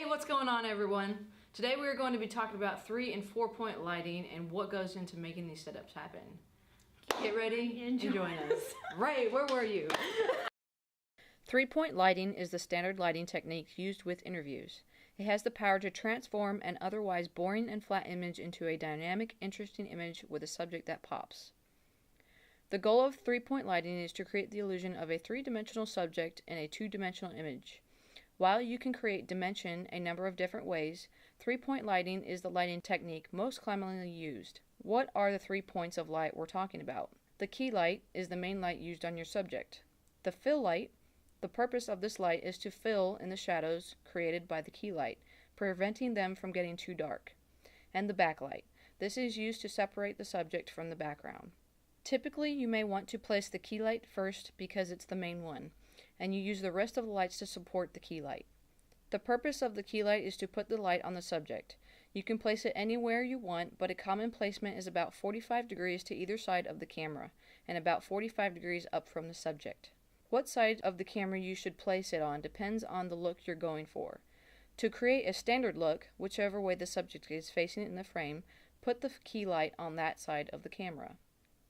Hey, what's going on, everyone? Today we are going to be talking about 3 and 4 point lighting and what goes into making these setups happen. Get ready and join us. Right, where were you? 3-point lighting is the standard lighting technique used with interviews. It has the power to transform an otherwise boring and flat image into a dynamic, interesting image with a subject that pops. The goal of 3-point lighting is to create the illusion of a 3-dimensional subject in a 2-dimensional image. While you can create dimension a number of different ways, 3-point lighting is the lighting technique most commonly used. What are the 3 points of light we're talking about? The key light is the main light used on your subject. The fill light, the purpose of this light is to fill in the shadows created by the key light, preventing them from getting too dark. And the backlight. This is used to separate the subject from the background. Typically, you may want to place the key light first because it's the main one, and you use the rest of the lights to support the key light. The purpose of the key light is to put the light on the subject. You can place it anywhere you want, but a common placement is about 45 degrees to either side of the camera, and about 45 degrees up from the subject. What side of the camera you should place it on depends on the look you're going for. To create a standard look, whichever way the subject is facing in the frame, put the key light on that side of the camera.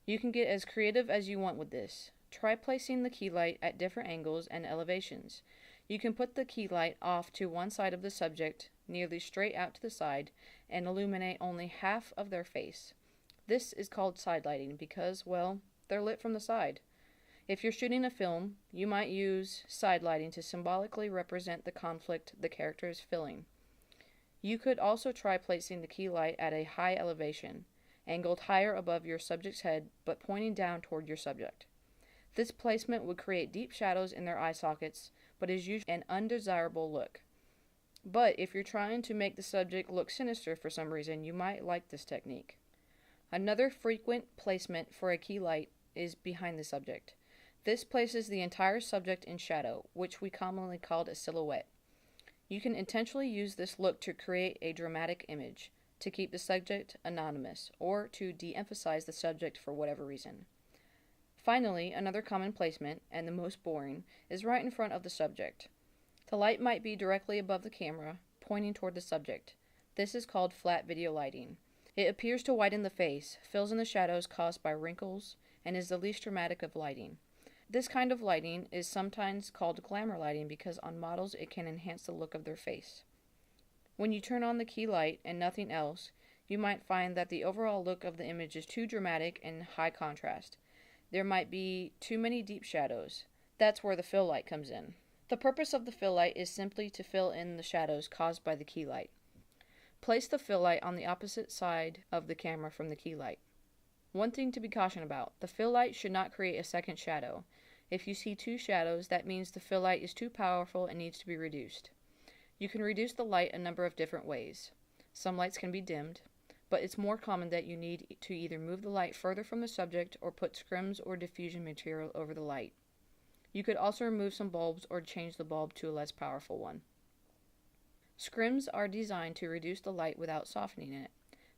You can get as creative as you want with this. Try placing the key light at different angles and elevations. You can put the key light off to one side of the subject, nearly straight out to the side, and illuminate only half of their face. This is called side lighting because, well, they're lit from the side. If you're shooting a film, you might use side lighting to symbolically represent the conflict the character is feeling. You could also try placing the key light at a high elevation, angled higher above your subject's head but pointing down toward your subject. This placement would create deep shadows in their eye sockets, but is usually an undesirable look. But if you're trying to make the subject look sinister for some reason, you might like this technique. Another frequent placement for a key light is behind the subject. This places the entire subject in shadow, which we commonly call a silhouette. You can intentionally use this look to create a dramatic image, to keep the subject anonymous, or to de-emphasize the subject for whatever reason. Finally, another common placement, and the most boring, is right in front of the subject. The light might be directly above the camera, pointing toward the subject. This is called flat video lighting. It appears to widen the face, fills in the shadows caused by wrinkles, and is the least dramatic of lighting. This kind of lighting is sometimes called glamour lighting because on models it can enhance the look of their face. When you turn on the key light and nothing else, you might find that the overall look of the image is too dramatic and high contrast. There might be too many deep shadows. That's where the fill light comes in. The purpose of the fill light is simply to fill in the shadows caused by the key light. Place the fill light on the opposite side of the camera from the key light. One thing to be cautioned about, the fill light should not create a second shadow. If you see 2 shadows, that means the fill light is too powerful and needs to be reduced. You can reduce the light a number of different ways. Some lights can be dimmed, but it's more common that you need to either move the light further from the subject or put scrims or diffusion material over the light. You could also remove some bulbs or change the bulb to a less powerful one. Scrims are designed to reduce the light without softening it.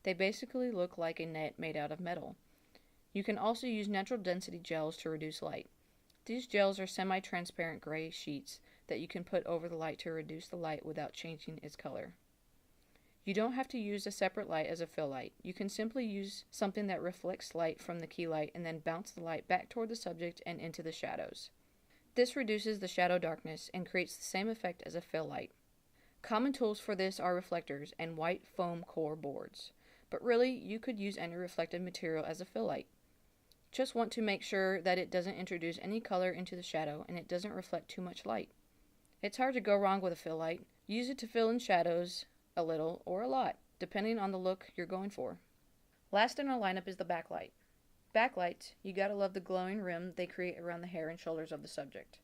They basically look like a net made out of metal. You can also use natural density gels to reduce light. These gels are semi-transparent gray sheets that you can put over the light to reduce the light without changing its color. You don't have to use a separate light as a fill light. You can simply use something that reflects light from the key light and then bounce the light back toward the subject and into the shadows. This reduces the shadow darkness and creates the same effect as a fill light. Common tools for this are reflectors and white foam core boards, but really you could use any reflective material as a fill light. Just want to make sure that it doesn't introduce any color into the shadow and it doesn't reflect too much light. It's hard to go wrong with a fill light. Use it to fill in shadows a little or a lot, depending on the look you're going for. Last in our lineup is the backlight. Backlights, you gotta love the glowing rim they create around the hair and shoulders of the subject.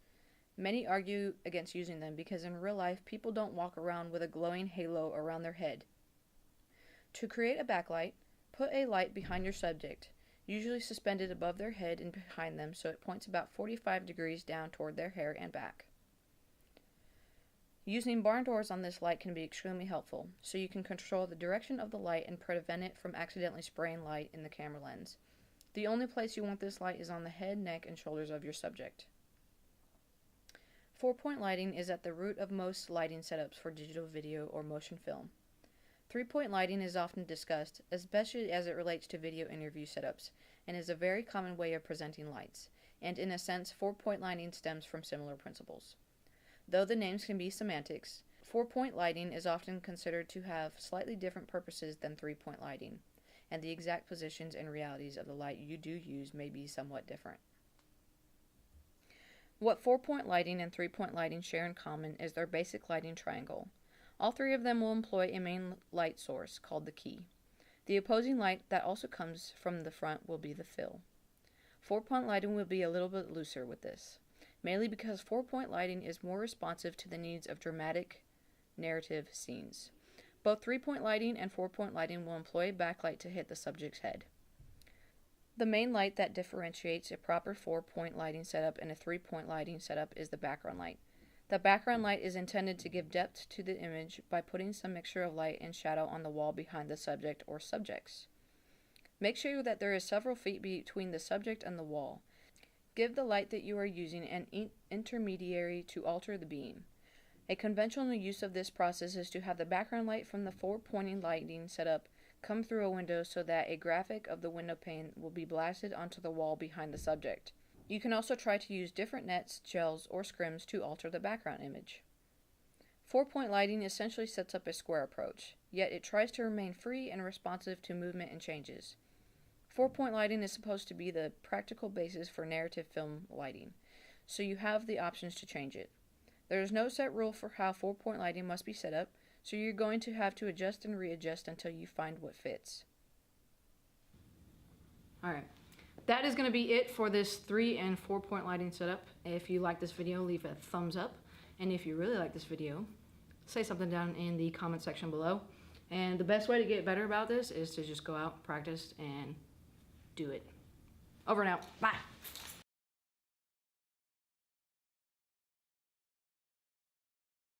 Many argue against using them because in real life people don't walk around with a glowing halo around their head. To create a backlight, put a light behind your subject, usually suspended above their head and behind them so it points about 45 degrees down toward their hair and back. Using barn doors on this light can be extremely helpful, so you can control the direction of the light and prevent it from accidentally spraying light in the camera lens. The only place you want this light is on the head, neck, and shoulders of your subject. 4-point lighting is at the root of most lighting setups for digital video or motion film. 3-point lighting is often discussed, especially as it relates to video interview setups, and is a very common way of presenting lights, and in a sense, 4-point lighting stems from similar principles. Though the names can be semantics, 4-point lighting is often considered to have slightly different purposes than 3-point lighting, and the exact positions and realities of the light you do use may be somewhat different. What 4-point lighting and 3-point lighting share in common is their basic lighting triangle. All three of them will employ a main light source called the key. The opposing light that also comes from the front will be the fill. 4-point lighting will be a little bit looser with this, mainly because 4-point lighting is more responsive to the needs of dramatic narrative scenes. Both 3-point lighting and 4-point lighting will employ a backlight to hit the subject's head. The main light that differentiates a proper 4-point lighting setup and a 3-point lighting setup is the background light. The background light is intended to give depth to the image by putting some mixture of light and shadow on the wall behind the subject or subjects. Make sure that there is several feet between the subject and the wall. Give the light that you are using an intermediary to alter the beam. A conventional use of this process is to have the background light from the 4-pointing lighting setup come through a window so that a graphic of the window pane will be blasted onto the wall behind the subject. You can also try to use different nets, gels, or scrims to alter the background image. 4-point lighting essentially sets up a square approach, yet it tries to remain free and responsive to movement and changes. 4-point lighting is supposed to be the practical basis for narrative film lighting, so you have the options to change it. There is no set rule for how 4-point lighting must be set up, so you're going to have to adjust and readjust until you find what fits. Alright, that is going to be it for this 3 and 4-point lighting setup. If you like this video, leave a thumbs up, and if you really like this video, say something down in the comment section below. And the best way to get better about this is to just go out, practice, and do it. Over and out. Bye!